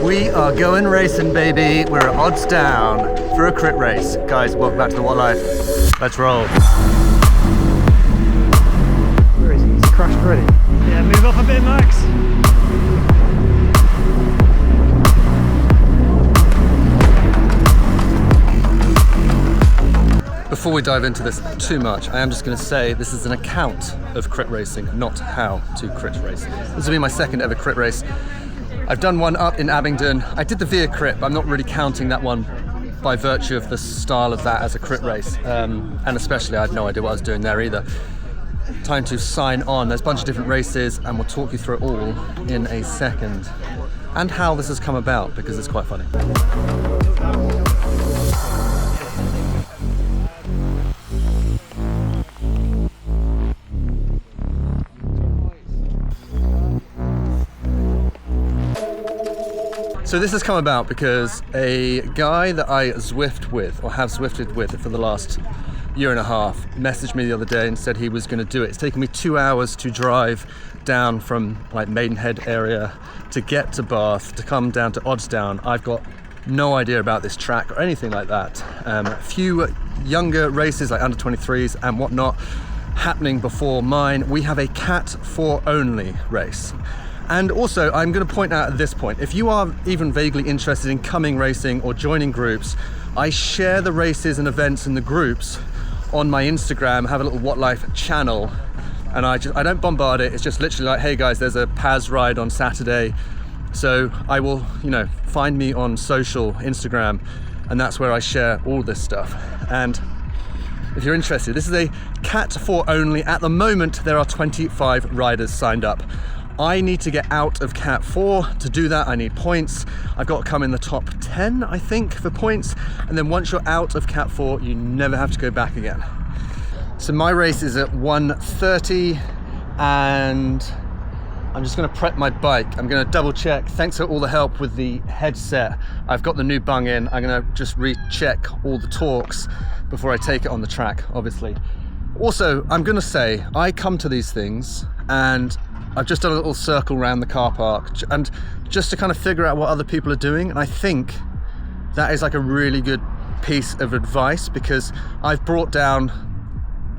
We are going racing, baby. We're at odds down for a crit race. Guys, welcome back to the What Life. Let's roll. Where is he? He's crashed already. Yeah, move off a bit, Max. Before we dive into this too much, I am just going to say this is an account of crit racing, not how to crit race. This will be my second ever crit race. I've done one up in Abingdon. I did the Via crit, but I'm not really counting that one by virtue of the style of that as a crit race. And especially, I had no idea what I was doing there either. Time to sign on. There's a bunch of different races, and we'll talk you through it all in a second. And how this has come about, because it's quite funny. So this has come about because a guy that I Zwift with, or have Zwifted with for the last year and a half, messaged me the other day and said he was going to do it. It's taken me 2 hours to drive down from like Maidenhead area to get to Bath, to come down to Oddsdown. I've got no idea about this track or anything like that. A few younger races like under 23s and whatnot happening before mine. We have a Cat 4 only race. And also, I'm going to point out at this point, if you are even vaguely interested in coming racing or joining groups, I share the races and events in the groups on my Instagram, have a little What Life channel, and I don't bombard it. It's just literally like, hey guys, there's a Paz ride on Saturday. So I will, find me on social, Instagram, and that's where I share all this stuff. And if you're interested, this is a Cat 4 only. At the moment, there are 25 riders signed up. I need to get out of Cat 4. To do that, I need points. I've got to come in the top 10, I think, for points. And then once you're out of Cat 4, you never have to go back again. So my race is at 1:30, and I'm just going to prep my bike. I'm going to double check. Thanks for all the help with the headset. I've got the new bung in. I'm going to just recheck all the torques before I take it on the track, obviously. Also, I'm going to say, I come to these things and I've just done a little circle around the car park, and just to kind of figure out what other people are doing. And I think that is like a really good piece of advice, because I've brought down,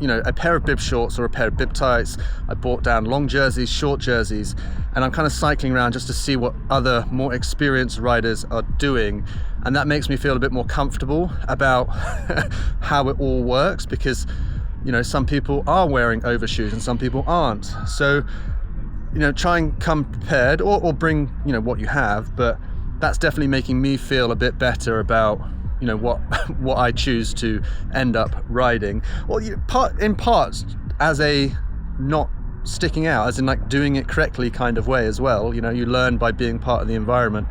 a pair of bib shorts or a pair of bib tights. I brought down long jerseys, short jerseys, and I'm kind of cycling around just to see what other more experienced riders are doing. And that makes me feel a bit more comfortable about how it all works, because, some people are wearing overshoes and some people aren't. So, try and come prepared, or bring, what you have, but that's definitely making me feel a bit better about, what I choose to end up riding. Well, in parts as a not sticking out, as in like doing it correctly kind of way as well. You learn by being part of the environment.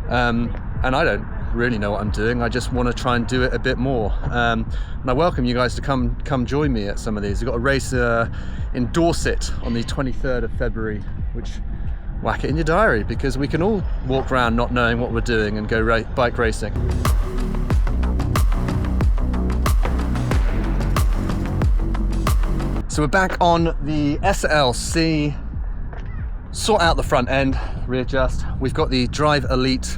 And I don't really know what I'm doing. I just want to try and do it a bit more. And I welcome you guys to come join me at some of these. We've got a race in Dorset on the 23rd of February, which whack it in your diary, because we can all walk around not knowing what we're doing and go bike racing. So we're back on the SLC. Sort out the front end, readjust. We've got the Drive Elite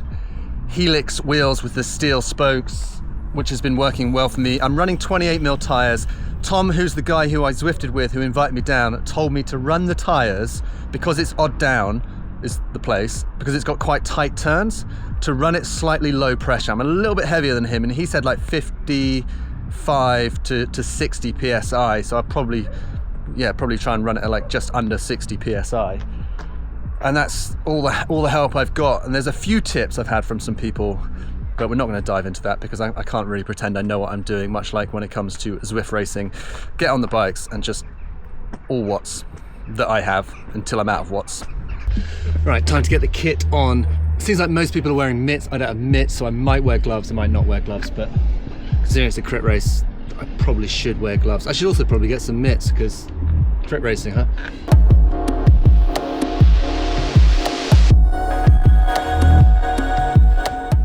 Helix wheels with the steel spokes, which has been working well for me. I'm running 28mm tires. Tom, who's the guy who I Zwifted with, who invited me down, told me to run the tires, because it's odd down is the place, because it's got quite tight turns, to run it slightly low pressure. I'm a little bit heavier than him, and he said like 55 to 60 PSI. So I'll probably try and run it at like just under 60 PSI. And that's all the help I've got. And there's a few tips I've had from some people, but we're not going to dive into that, because I can't really pretend I know what I'm doing, much like when it comes to Zwift racing. Get on the bikes and just all watts that I have until I'm out of watts. Right, time to get the kit on. Seems like most people are wearing mitts. I don't have mitts, so I might wear gloves, I might not wear gloves, but considering it's a crit race, I probably should wear gloves. I should also probably get some mitts, because crit racing, huh?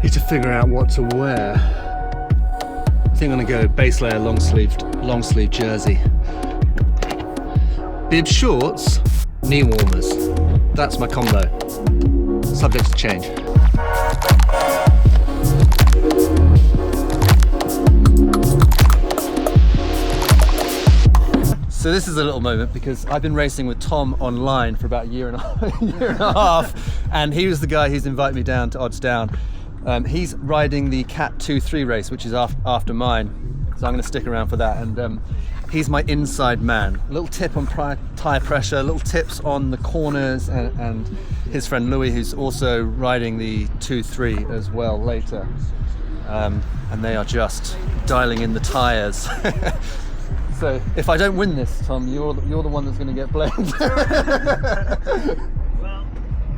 Need to figure out what to wear. I think I'm gonna go base layer long sleeve jersey. Bib shorts, knee warmers. That's my combo. Subject to change. So this is a little moment because I've been racing with Tom online for about a year and a half, and he was the guy who's invited me down to Odds Down. He's riding the Cat 2-3 race, which is after mine, so I'm going to stick around for that. And he's my inside man. A little tip on tyre pressure, little tips on the corners, and his friend Louis, who's also riding the 2-3 as well later. And they are just dialing in the tyres. So if I don't win this, Tom, you're the one that's going to get blamed. Well,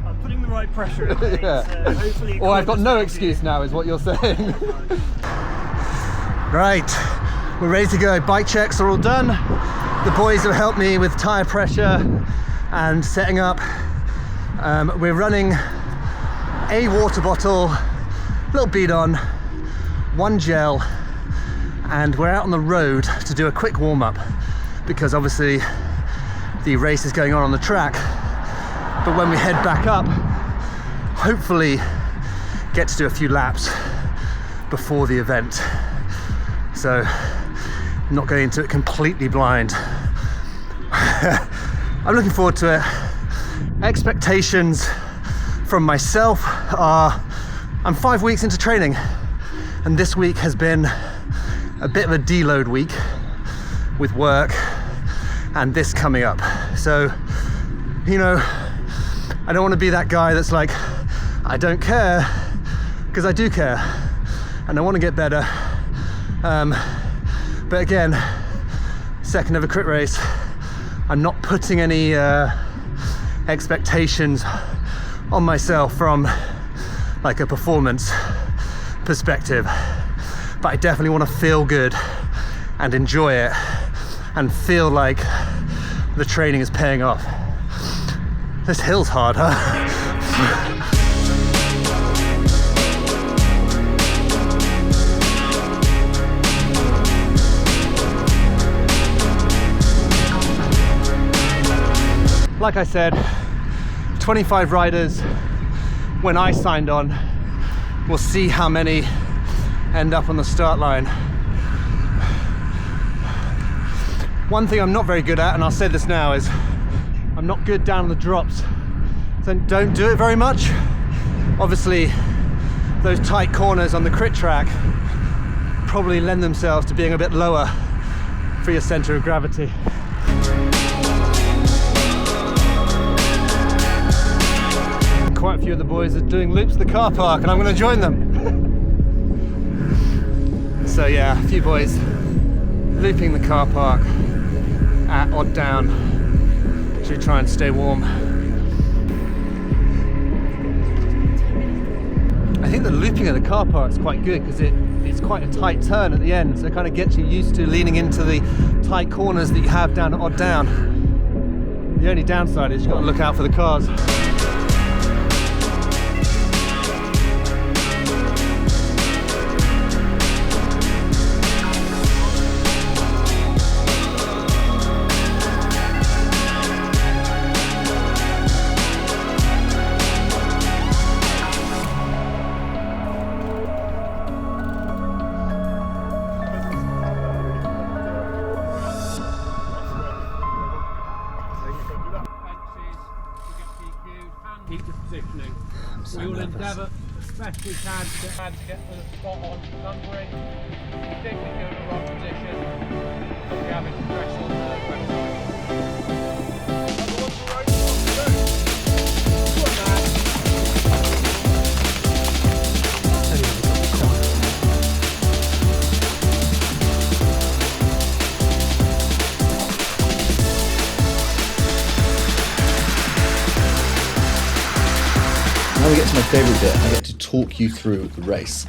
I'm putting the right pressure in place, yeah. Hopefully. Or I've got no excuse now, is what you're saying. Right, we're ready to go. Bike checks are all done. The boys have helped me with tyre pressure and setting up. We're running a water bottle, little bead on, one gel, and we're out on the road to do a quick warm-up because obviously the race is going on the track, but when we head back up, hopefully get to do a few laps before the event. So I'm not going into it completely blind. I'm looking forward to it. Expectations from myself are I'm 5 weeks into training, and this week has been a bit of a deload week with work and this coming up. So, you know, I don't want to be that guy that's like, I don't care, because I do care and I want to get better. But again, second of a crit race, I'm not putting any expectations on myself from like a performance perspective, but I definitely want to feel good and enjoy it and feel like the training is paying off. This hill's hard, huh? Like I said, 25 riders when I signed on. We'll see how many end up on the start line. One thing I'm not very good at, and I'll say this now, is I'm not good down the drops. So don't do it very much. Obviously, those tight corners on the crit track probably lend themselves to being a bit lower for your center of gravity. Quite a few of the boys are doing loops at the car park, and I'm going to join them. So yeah, a few boys looping the car park at Odd Down to try and stay warm. I think the looping at the car park is quite good because it's quite a tight turn at the end, so it kind of gets you used to leaning into the tight corners that you have down at Odd Down. The only downside is you've got to look out for the cars. Keep the positioning. We will endeavour as best we can to get the spot on numbering, particularly go in the wrong position, but we have it to press on the website. Now we get to my favourite bit. I get to talk you through the race.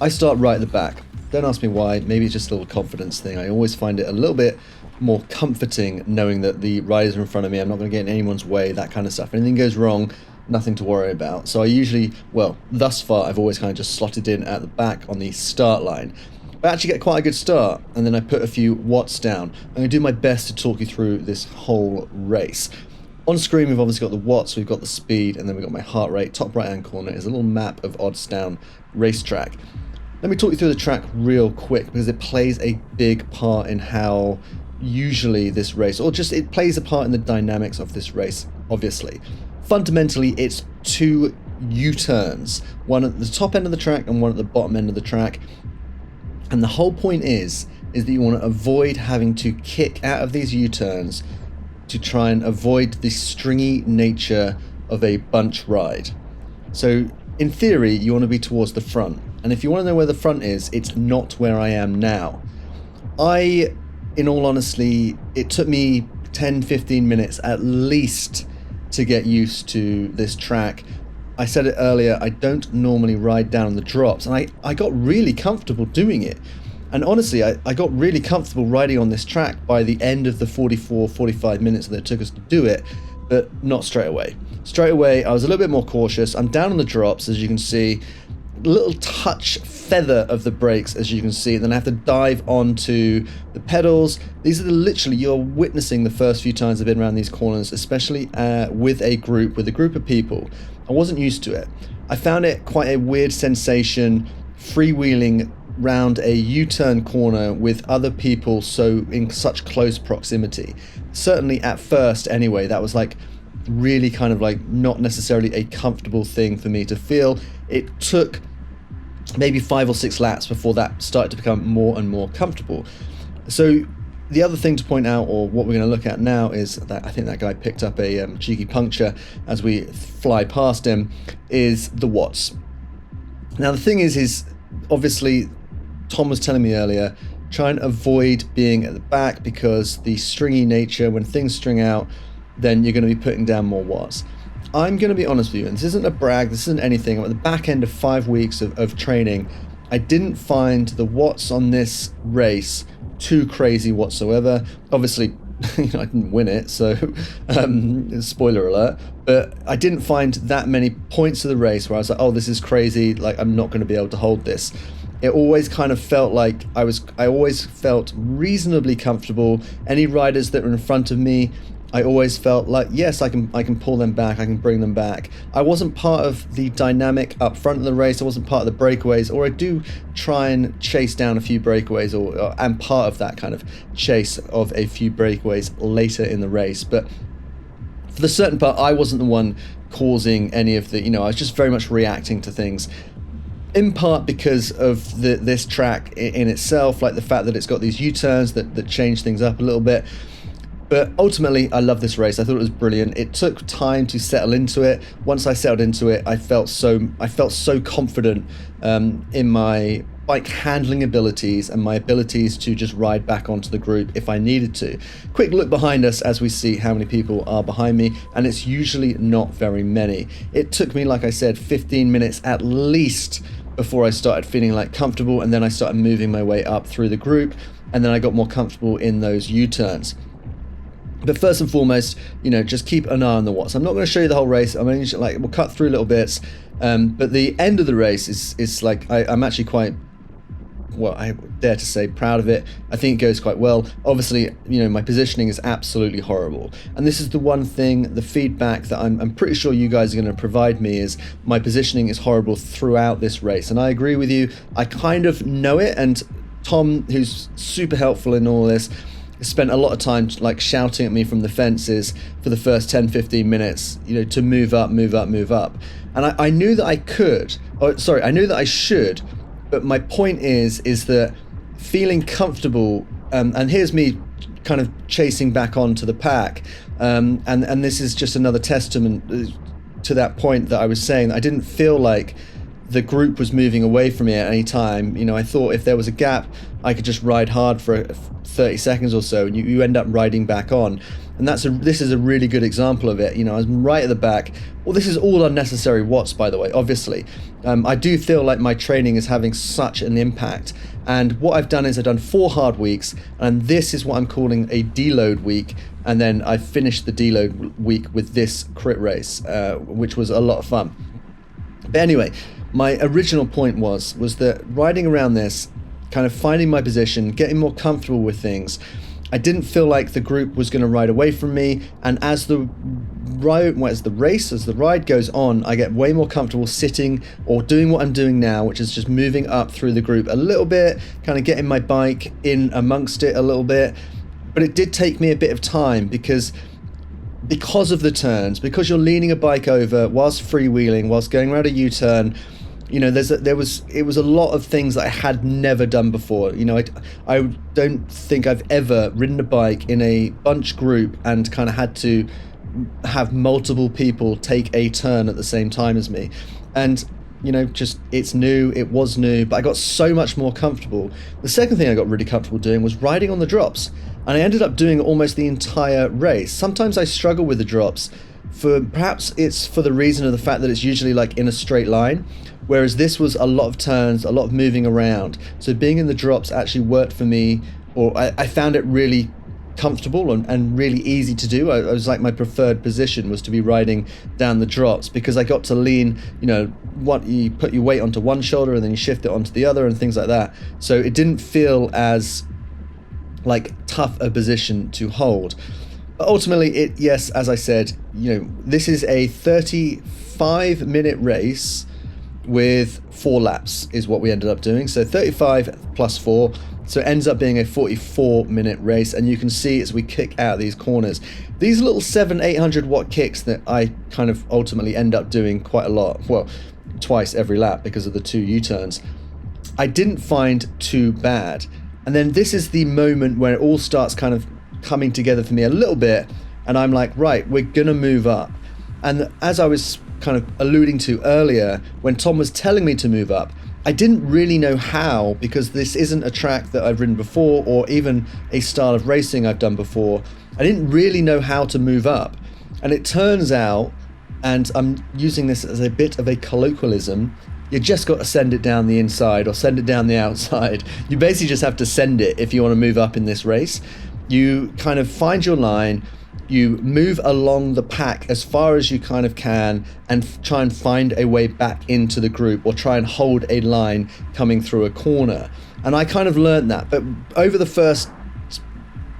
I start right at the back. Don't ask me why, maybe it's just a little confidence thing. I always find it a little bit more comforting knowing that the riders are in front of me, I'm not going to get in anyone's way, that kind of stuff. If anything goes wrong, nothing to worry about. So I usually, well, thus far, I've always kind of just slotted in at the back on the start line. I actually get quite a good start, and then I put a few watts down. I'm going to do my best to talk you through this whole race. On screen, we've obviously got the watts, we've got the speed, and then we've got my heart rate. Top right-hand corner is a little map of Odds Down racetrack. Let me talk you through the track real quick because it plays a big part in how usually this race, or just it plays a part in the dynamics of this race, obviously. Fundamentally, it's two U-turns, one at the top end of the track and one at the bottom end of the track. And the whole point is that you want to avoid having to kick out of these U-turns to try and avoid the stringy nature of a bunch ride. So in theory, you want to be towards the front. And if you want to know where the front is, it's not where I am now. In all honesty, it took me 10-15 minutes at least to get used to this track. I said it earlier, I don't normally ride down the drops, and I got really comfortable doing it. And honestly, I got really comfortable riding on this track by the end of the 45 minutes that it took us to do it, but not straight away. Straight away, I was a little bit more cautious. I'm down on the drops, as you can see, little touch feather of the brakes, as you can see. Then I have to dive onto the pedals. These are literally, you're witnessing the first few times I've been around these corners, especially with a group of people. I wasn't used to it. I found it quite a weird sensation freewheeling round a U-turn corner with other people so in such close proximity. Certainly at first anyway, that was like really kind of like not necessarily a comfortable thing for me to feel. It took maybe 5 or 6 laps before that started to become more and more comfortable. So the other thing to point out, or what we're going to look at now, is that I think that guy picked up a cheeky puncture as we fly past him, is the watts. Now the thing is obviously Tom was telling me earlier, try and avoid being at the back, because the stringy nature, when things string out, then you're going to be putting down more watts. I'm going to be honest with you, and this isn't a brag, this isn't anything. I'm at the back end of 5 weeks of training. I didn't find the watts on this race too crazy whatsoever. Obviously, I didn't win it, so spoiler alert, but I didn't find that many points of the race where I was like, oh, this is crazy, like I'm not going to be able to hold this. It always kind of felt like I always felt reasonably comfortable. Any riders that were in front of me, I always felt like, yes, I can pull them back, I can bring them back. I wasn't part of the dynamic up front of the race, I wasn't part of the breakaways, or I do try and chase down a few breakaways, or am part of that kind of chase of a few breakaways later in the race. But for the certain part, I wasn't the one causing any of the, I was just very much reacting to things. In part because of this track in itself, like the fact that it's got these U-turns that change things up a little bit. But ultimately, I love this race. I thought it was brilliant. It took time to settle into it. Once I settled into it, I felt so confident in my bike handling abilities and my abilities to just ride back onto the group if I needed to. Quick look behind us as we see how many people are behind me, and it's usually not very many. It took me, like I said, 15 minutes at least before I started feeling like comfortable, and then I started moving my way up through the group, and then I got more comfortable in those U-turns. But first and foremost, just keep an eye on the watts. I'm not going to show you the whole race. I mean, we'll cut through little bits. But the end of the race is like, I'm actually quite, well, I dare to say, proud of it. I think it goes quite well. Obviously, my positioning is absolutely horrible. And this is the one thing, the feedback that I'm pretty sure you guys are going to provide me, is my positioning is horrible throughout this race. And I agree with you. I kind of know it. And Tom, who's super helpful in all this, spent a lot of time like shouting at me from the fences for the first 10-15 minutes, to move up. And I knew that I could, I knew that I should, but my point is that feeling comfortable, and here's me kind of chasing back onto the pack, and this is just another testament to that point that I was saying, that I didn't feel like the group was moving away from me at any time. I thought if there was a gap, I could just ride hard for 30 seconds or so, and you end up riding back on. And this is a really good example of it. I was right at the back. Well, this is all unnecessary watts, by the way, obviously. I do feel like my training is having such an impact. And what I've done is I've done 4 hard weeks, and this is what I'm calling a deload week. And then I finished the deload week with this crit race, which was a lot of fun. But anyway, my original point was that riding around this, kind of finding my position, getting more comfortable with things, I didn't feel like the group was going to ride away from me. And as the ride goes on, I get way more comfortable sitting or doing what I'm doing now, which is just moving up through the group a little bit, kind of getting my bike in amongst it a little bit, But it did take me a bit of time because of the turns, because you're leaning a bike over whilst freewheeling, whilst going around a U-turn. You know, it was a lot of things that I had never done before. You know, I don't think I've ever ridden a bike in a bunch group and kind of had to have multiple people take a turn at the same time as me. And, you know, just, it's new, it was new, but I got so much more comfortable. The second thing I got really comfortable doing was riding on the drops. And I ended up doing almost the entire race. Sometimes I struggle with the drops. Perhaps it's for the reason of the fact that it's usually like in a straight line. Whereas this was a lot of turns, a lot of moving around. So being in the drops actually worked for me, or I found it really comfortable and really easy to do. I was like, my preferred position was to be riding down the drops because I got to lean, you know, you put your weight onto one shoulder and then you shift it onto the other and things like that. So it didn't feel as like tough a position to hold. But ultimately, yes, as I said, you know, this is a 35-minute race with 4 laps is what we ended up doing. So 35 plus 4, so it ends up being a 44-minute race. And you can see as we kick out these corners, these little 700-800 watt kicks that I kind of ultimately end up doing quite a lot, well, twice every lap because of the 2 U-turns, I didn't find too bad. And then this is the moment where it all starts kind of coming together for me a little bit, and I'm like, right, we're gonna move up. And as I was kind of alluding to earlier, when Tom was telling me to move up, I didn't really know how, because this isn't a track that I've ridden before or even a style of racing I've done before. I didn't really know how to move up. And it turns out, and I'm using this as a bit of a colloquialism, you just got to send it down the inside or send it down the outside. You basically just have to send it if you want to move up in this race. You kind of find your line, you move along the pack as far as you kind of can and try and find a way back into the group, or try and hold a line coming through a corner. And I kind of learned that, but over the first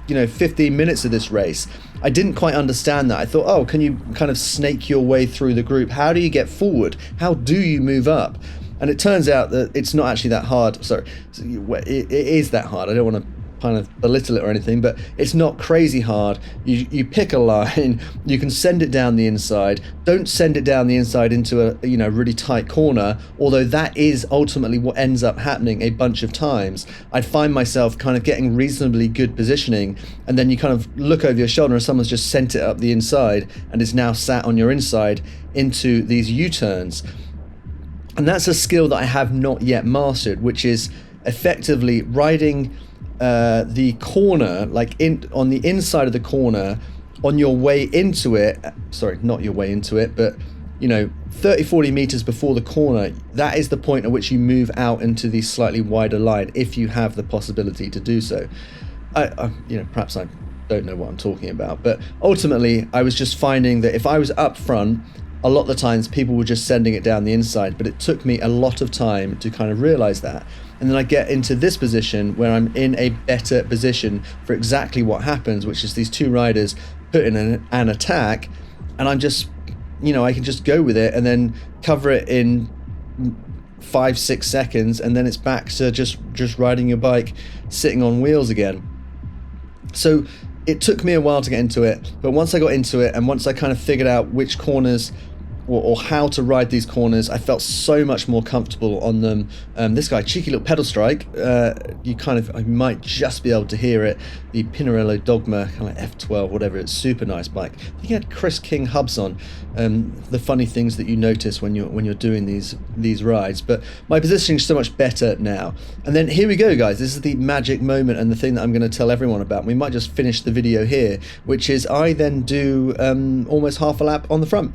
15 minutes of this race, I didn't quite understand that. I thought, oh, can you kind of snake your way through the group? How do you get forward? How do you move up? And it turns out that it's not actually that hard. Sorry, it is that hard. I don't want to kind of belittle it or anything, but it's not crazy hard. You pick a line, you can send it down the inside. Don't send it down the inside into a really tight corner, although that is ultimately what ends up happening a bunch of times. I find myself kind of getting reasonably good positioning, and then you kind of look over your shoulder and someone's just sent it up the inside and is now sat on your inside into these U-turns. And that's a skill that I have not yet mastered, which is effectively riding the corner, like on the inside of the corner, on your way into it. Sorry, not your way into it, but 30-40 meters before the corner, that is the point at which you move out into the slightly wider line, if you have the possibility to do so. Perhaps I don't know what I'm talking about, but ultimately I was just finding that if I was up front, a lot of the times people were just sending it down the inside, but it took me a lot of time to kind of realize that. And then I get into this position where I'm in a better position for exactly what happens, which is these 2 riders put in an attack, and I'm just, I can just go with it and then cover it in 5-6 seconds, and then it's back to just riding your bike, sitting on wheels again. So it took me a while to get into it, but once I got into it and once I kind of figured out which corners or how to ride these corners, I felt so much more comfortable on them. This guy, cheeky little pedal strike, I might just be able to hear it. The Pinarello Dogma, kind of F12, whatever, it's super nice bike. I think he had Chris King hubs on. The funny things that you notice when you're doing these rides. But my positioning is so much better now. And then here we go, guys. This is the magic moment and the thing that I'm going to tell everyone about. We might just finish the video here, which is I then do almost half a lap on the front,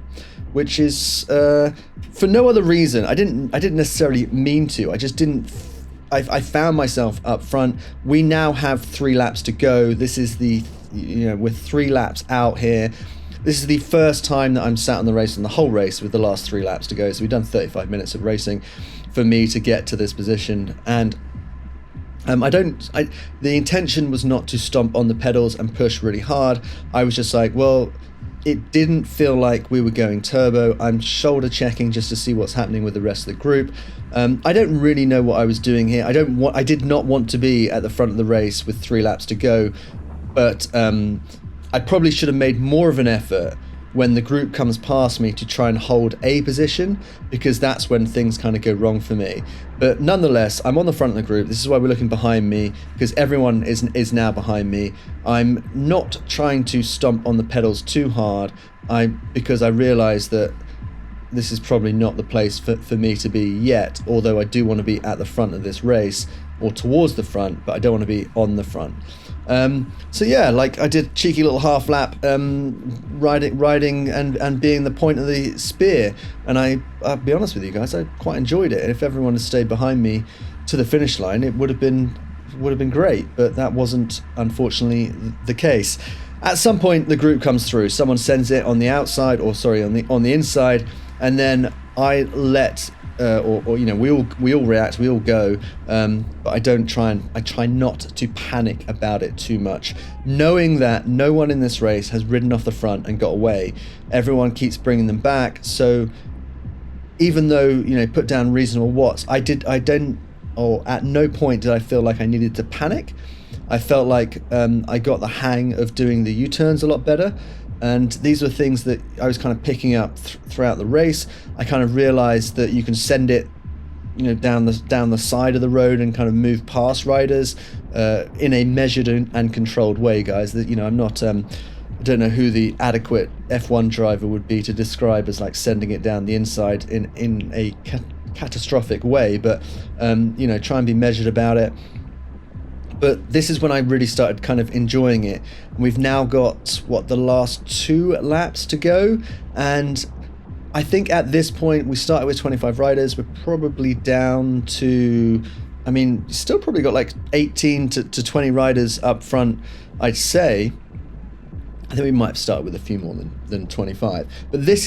which is for no other reason. I didn't necessarily mean to. I just didn't. I found myself up front. We now have 3 laps to go. This is with 3 laps out here. This is the first time that I'm sat on the race, on the whole race, with the last 3 laps to go. So we've done 35 minutes of racing for me to get to this position. And the intention was not to stomp on the pedals and push really hard. I was just like, well, it didn't feel like we were going turbo. I'm shoulder checking just to see what's happening with the rest of the group. I don't really know what I was doing here. I did not want to be at the front of the race with 3 laps to go. but I probably should have made more of an effort when the group comes past me to try and hold a position, because that's when things kind of go wrong for me. But nonetheless, I'm on the front of the group. This is why we're looking behind me, because everyone is now behind me. I'm not trying to stomp on the pedals too hard, because I realise that this is probably not the place for me to be yet, although I do want to be at the front of this race, or towards the front, but I don't want to be on the front. So yeah, like I did cheeky little half lap, riding and being the point of the spear, and I'll be honest with you guys, I quite enjoyed it. And if everyone had stayed behind me to the finish line, it would have been great, but that wasn't unfortunately the case. At some point the group comes through, someone sends it on the outside, or sorry, on the inside, and then I let or you know, we all react, we all go, but I try not to panic about it too much, knowing that no one in this race has ridden off the front and got away. Everyone keeps bringing them back, so even though, you know, put down reasonable watts, at no point did I feel like I needed to panic. I felt like I got the hang of doing the U-turns a lot better. And these were things that I was kind of picking up throughout the race. I kind of realized that you can send it, you know, down the side of the road and kind of move past riders in a measured and controlled way, guys. That, you know, I'm not I don't know who the adequate F1 driver would be to describe as like sending it down the inside in a catastrophic way, but you know, try and be measured about it. But this is when I really started kind of enjoying it. We've now got, the last 2 laps to go. And I think at this point, we started with 25 riders. We're probably down to, I mean, still probably got like 18 to 20 riders up front, I'd say. I think we might have started with a few more than 25. But this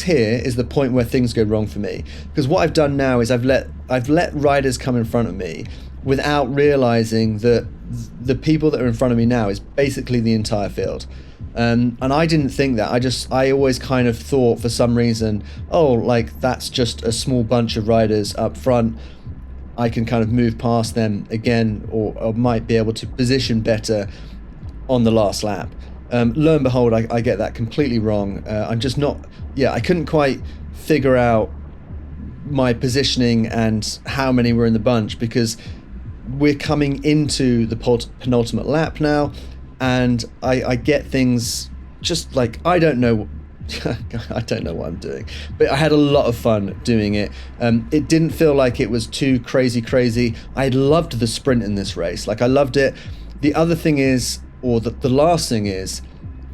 here is the point where things go wrong for me. Because what I've done now is I've let riders come in front of me without realizing that the people that are in front of me now is basically the entire field. And I didn't think that. I always kind of thought for some reason, oh, like that's just a small bunch of riders up front. I can kind of move past them again, or might be able to position better on the last lap. Lo and behold, I get that completely wrong. I'm just not, I couldn't quite figure out my positioning and how many were in the bunch, because we're coming into the penultimate lap now, and I get things just like, I don't know what I'm doing, but I had a lot of fun doing it. It didn't feel like it was too crazy. I loved the sprint in this race, like I loved it. The other thing is, or the last thing is,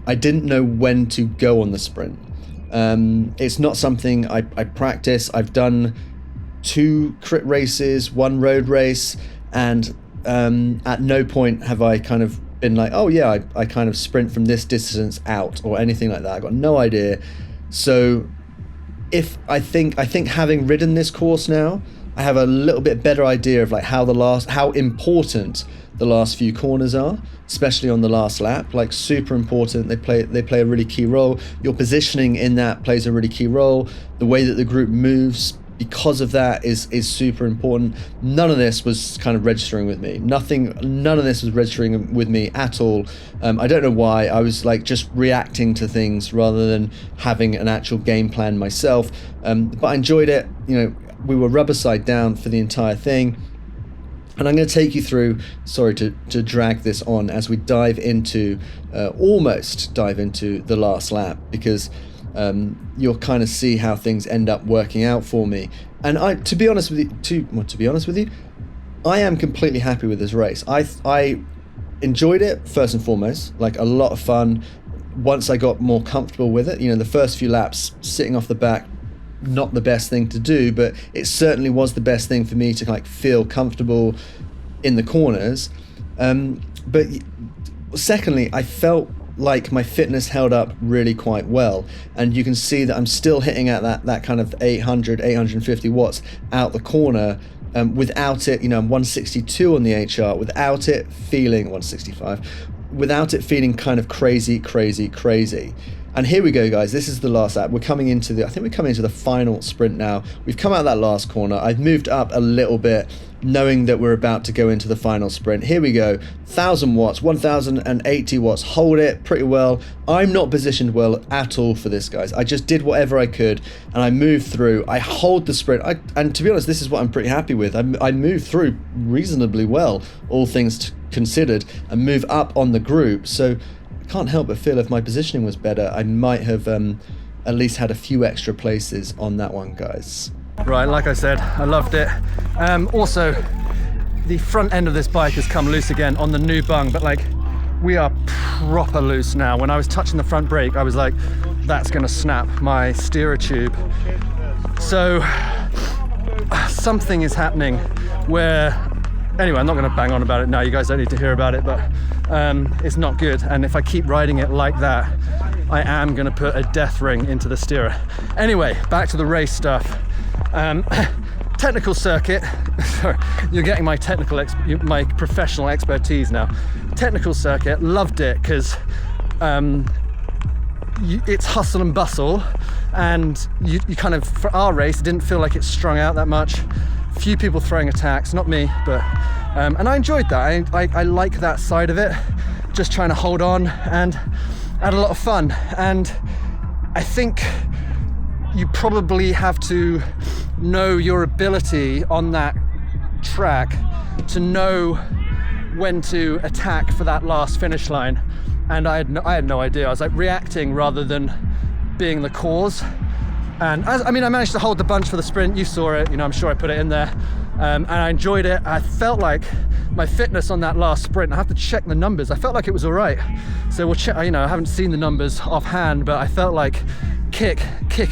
I didn't know when to go on the sprint. It's not something I practice. I've done 2 crit races, 1 road race, and at no point have I kind of been like, oh yeah, I kind of sprint from this distance out or anything like that. I got no idea. So I think having ridden this course now, I have a little bit better idea of like how important the last few corners are, especially on the last lap. Like super important. They play a really key role. Your positioning in that plays a really key role. The way that the group moves because of that is super important. None of this was kind of registering with me. None of this was registering with me at all. I don't know why. I was like just reacting to things rather than having an actual game plan myself. But I enjoyed it. You know, we were rubber side down for the entire thing. And I'm going to take you through, sorry to drag this on, as we almost dive into the last lap, because you'll kind of see how things end up working out for me. And to be honest with you, I am completely happy with this race. I enjoyed it first and foremost, like a lot of fun. Once I got more comfortable with it, you know, the first few laps sitting off the back, not the best thing to do, but it certainly was the best thing for me to like feel comfortable in the corners. But secondly, I felt like my fitness held up really quite well, and you can see that I'm still hitting at that kind of 850 watts out the corner, without it, you know, I'm 162 on the HR, without it feeling 165, without it feeling kind of crazy. And here we go, guys. This is the last lap. We're coming into the, I think we're coming into the final sprint now. We've come out of that last corner. I've moved up a little bit, knowing that we're about to go into the final sprint. Here we go. 1000 watts, 1080 watts. Hold it pretty well. I'm not positioned well at all for this, guys. I just did whatever I could and I moved through. I hold the sprint. And to be honest, this is what I'm pretty happy with. I moved through reasonably well, all things considered, and move up on the group. So I can't help but feel if my positioning was better, I might have at least had a few extra places on that one, guys. Right, like I said, I loved it. Also, the front end of this bike has come loose again on the new bung, but like, we are proper loose now. When I was touching the front brake, I was like, that's gonna snap my steerer tube. So something is happening where, anyway, I'm not gonna bang on about it now, you guys don't need to hear about it, but it's not good. And if I keep riding it like that, I am gonna put a death ring into the steerer. Anyway, back to the race stuff. Technical circuit. Sorry, you're getting my my professional expertise now. Technical circuit, loved it because it's hustle and bustle, and you kind of, for our race, it didn't feel like it strung out that much. Few people throwing attacks, not me, but and I enjoyed that. I like that side of it, just trying to hold on, and I had a lot of fun. And I think you probably have to know your ability on that track to know when to attack for that last finish line. And I had no idea. I was like reacting rather than being the cause. And I managed to hold the bunch for the sprint. You saw it, I'm sure I put it in there. And I enjoyed it. I felt like my fitness on that last sprint, I have to check the numbers. I felt like it was all right. So we'll check, I haven't seen the numbers offhand, but I felt like kick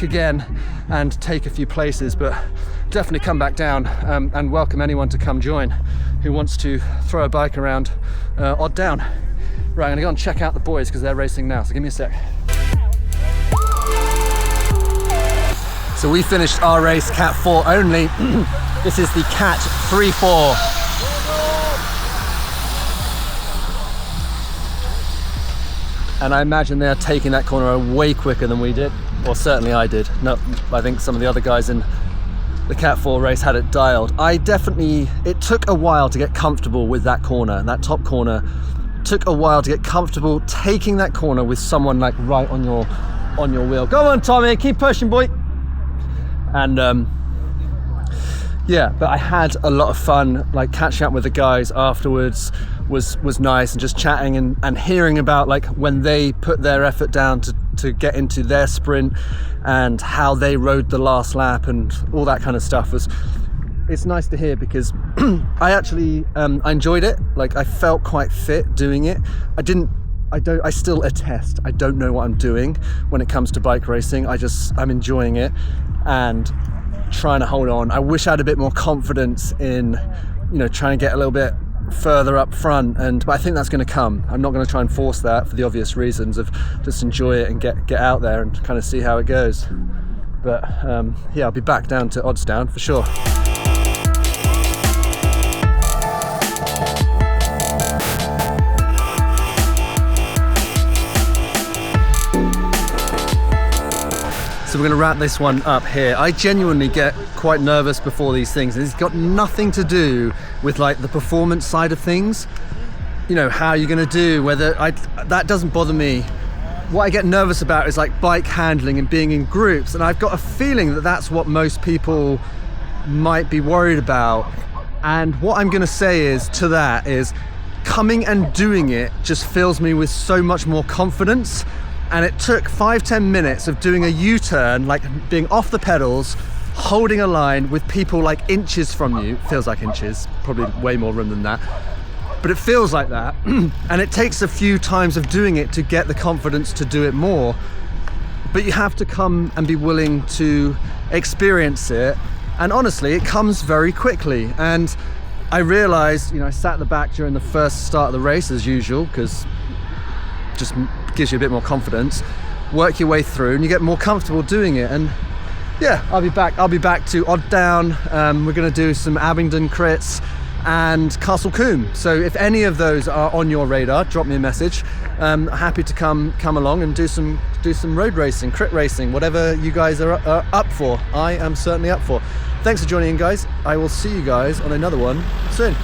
again and take a few places, but definitely come back down and welcome anyone to come join who wants to throw a bike around odd down. Right, I'm gonna go and check out the boys because they're racing now, so give me a sec. So we finished our race, Cat 4 only. This is the Cat 3-4. And I imagine they are taking that corner way quicker than we did, or certainly I did. No, I think some of the other guys in the Cat 4 race had it dialed. It took a while to get comfortable with that corner, that top corner. Took a while to get comfortable taking that corner with someone like right on your wheel. Go on, Tommy, keep pushing, boy. And yeah, but I had a lot of fun, like catching up with the guys afterwards was nice, and just chatting and hearing about like when they put their effort down to get into their sprint and how they rode the last lap and all that kind of stuff. It's nice to hear because I actually I enjoyed it. Like I felt quite fit doing it. I still attest, I don't know what I'm doing when it comes to bike racing. I'm enjoying it and trying to hold on. I wish I had a bit more confidence in, trying to get a little bit further up front, but I think that's going to come. I'm not going to try and force that for the obvious reasons of just enjoy it and get out there and kind of see how it goes. But yeah, I'll be back down to Oddsdown for sure. So we're going to wrap this one up here. I genuinely get quite nervous before these things. It's got nothing to do with like the performance side of things. How you're going to do, that doesn't bother me. What I get nervous about is like bike handling and being in groups. And I've got a feeling that that's what most people might be worried about. And what I'm going to say is coming and doing it just fills me with so much more confidence. And it took 5-10 minutes of doing a U-turn, like being off the pedals, holding a line with people like inches from you. Feels like inches, probably way more room than that. But it feels like that. And it takes a few times of doing it to get the confidence to do it more. But you have to come and be willing to experience it. And honestly, it comes very quickly. And I realized, I sat at the back during the first start of the race as usual, because just gives you a bit more confidence. Work your way through and you get more comfortable doing it. And yeah, I'll be back to Odd Down. We're going to do some Abingdon crits and Castle Combe. So if any of those are on your radar, drop me a message. Happy to come along and do some road racing, crit racing, whatever you guys are up for. I am certainly up for. Thanks for joining in, guys. I will see you guys on another one soon.